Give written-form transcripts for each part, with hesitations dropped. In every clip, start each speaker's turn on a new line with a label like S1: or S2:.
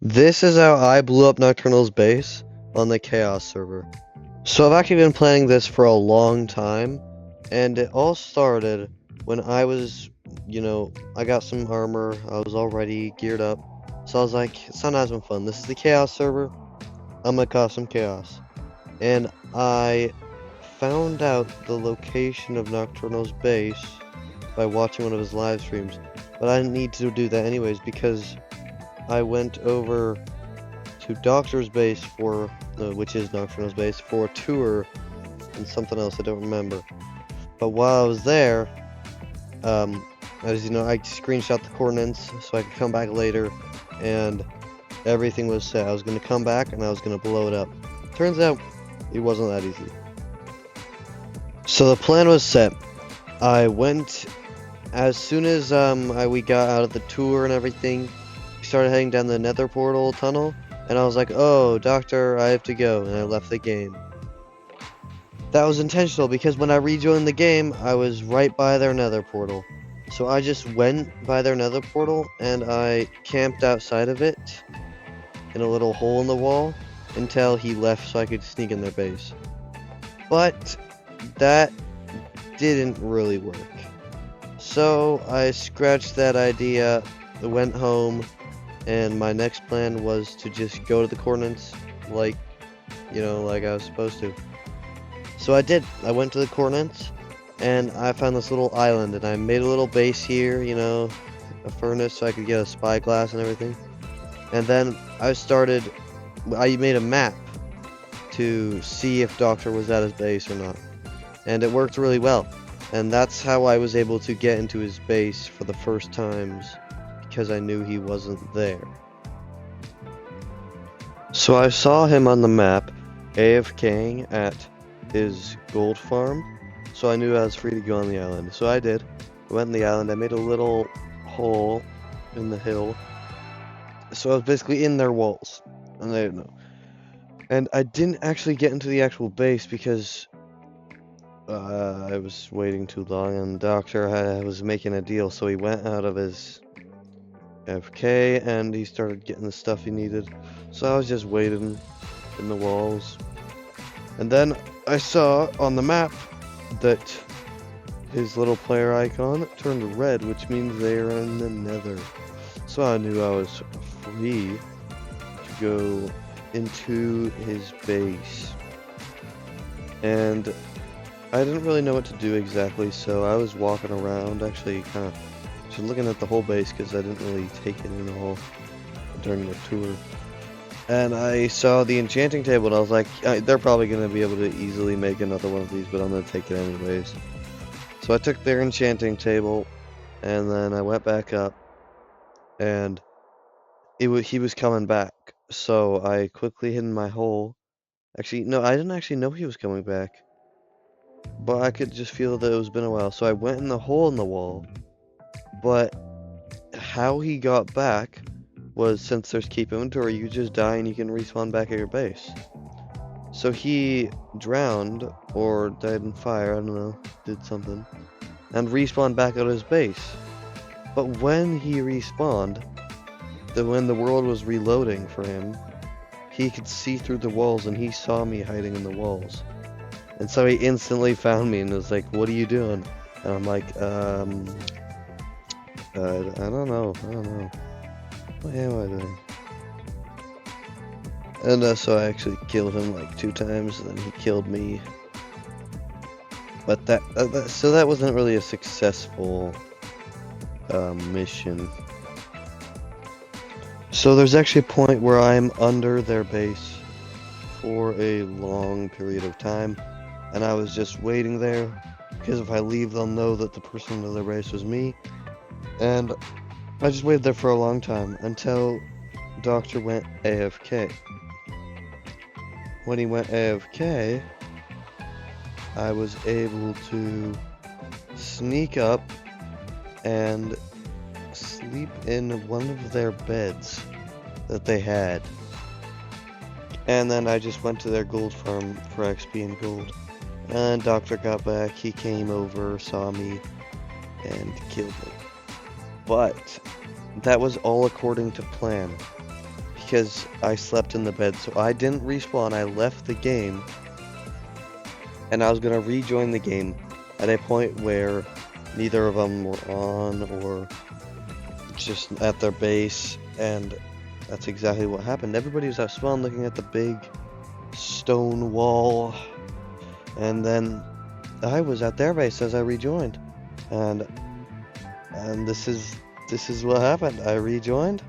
S1: This is how I blew up Nocturnals base on the Chaos server. So I've actually been playing this for a long time, and it all started when I was, I got some armor, I was already geared up, so I was like, it's not as much fun. This is the Chaos server, I'm gonna cause some chaos. And I found out the location of Nocturnal's base by watching one of his live streams, but I didn't need to do that anyways because I went over to Docter's base which is Nocturnal's base, for a tour and something else I don't remember. But while I was there, as you know, I screenshot the coordinates so I could come back later, and everything was set. I was going to come back and I was going to blow it up. Turns out, it wasn't that easy. So the plan was set. I went, as soon as we got out of the tour and everything, we started heading down the nether portal tunnel, and I was like, oh, Doctor, I have to go, and I left the game. That was intentional, because when I rejoined the game, I was right by their nether portal. So I just went by their nether portal, and I camped outside of it, in a little hole in the wall, until he left so I could sneak in their base. But that didn't really work. So I scratched that idea, went home, and my next plan was to just go to the coordinates like I was supposed to. So I did. I went to the coordinates, and I found this little island, and I made a little base here, a furnace so I could get a spyglass and everything. And then I made a map to see if Doctor was at his base or not. And it worked really well. And that's how I was able to get into his base for the first times, because I knew he wasn't there. So I saw him on the map, AFKing at his gold farm, so I knew I was free to go on the island. So I did. I went on the island, I made a little hole in the hill, so I was basically in their walls, and they didn't know. And I didn't actually get into the actual base because I was waiting too long, and Doctor was making a deal, so he went out of his FK and he started getting the stuff he needed. So I was just waiting in the walls. And then I saw on the map that his little player icon turned red, which means they're in the nether. So I knew I was free to go into his base. And I didn't really know what to do exactly, so I was walking around, actually kind of just looking at the whole base because I didn't really take it in all during the tour. And I saw the enchanting table, and I was like, they're probably going to be able to easily make another one of these, but I'm going to take it anyways. So I took their enchanting table, and then I went back up, and he was coming back. So I quickly hid in my hole. Actually, no, I didn't actually know he was coming back, but I could just feel that it was been a while. So I went in the hole in the wall, but how he got back was, since there's keep inventory, you just die and you can respawn back at your base. So he drowned, or died in fire, I don't know, did something, and respawned back at his base. But when he respawned, when the world was reloading for him, he could see through the walls, and he saw me hiding in the walls. And so he instantly found me and was like, what are you doing? And I'm like, I don't know. What am I doing? And so I actually killed him like 2 times, and then he killed me. But that wasn't really a successful mission. So there's actually a point where I'm under their base for a long period of time, and I was just waiting there, because if I leave, they'll know that the person under their base was me. And I just waited there for a long time until Doctor went AFK. When he went AFK, I was able to sneak up and sleep in one of their beds that they had. And then I just went to their gold farm for XP and gold. And Doctor got back, he came over, saw me, and killed me. But that was all according to plan, because I slept in the bed, so I didn't respawn. I left the game, and I was gonna rejoin the game at a point where neither of them were on or just at their base, and that's exactly what happened. Everybody was at spawn looking at the big stone wall, and then I was at their base as I rejoined, and this is what happened. I rejoined.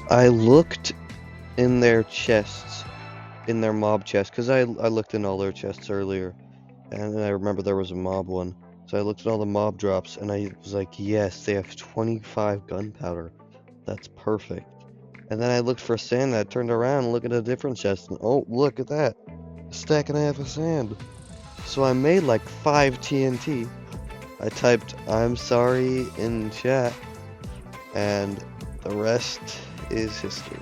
S1: I looked in their chests, in their mob chests, because I looked in all their chests earlier, and I remember there was a mob one. So I looked at all the mob drops, and I was like, yes, they have 25 gunpowder. That's perfect. And then I looked for sand, and I turned around and looked at a different chest, and oh, look at that. A stack and a half of sand. So I made like 5 TNT. I typed, I'm sorry in chat, and the rest is history.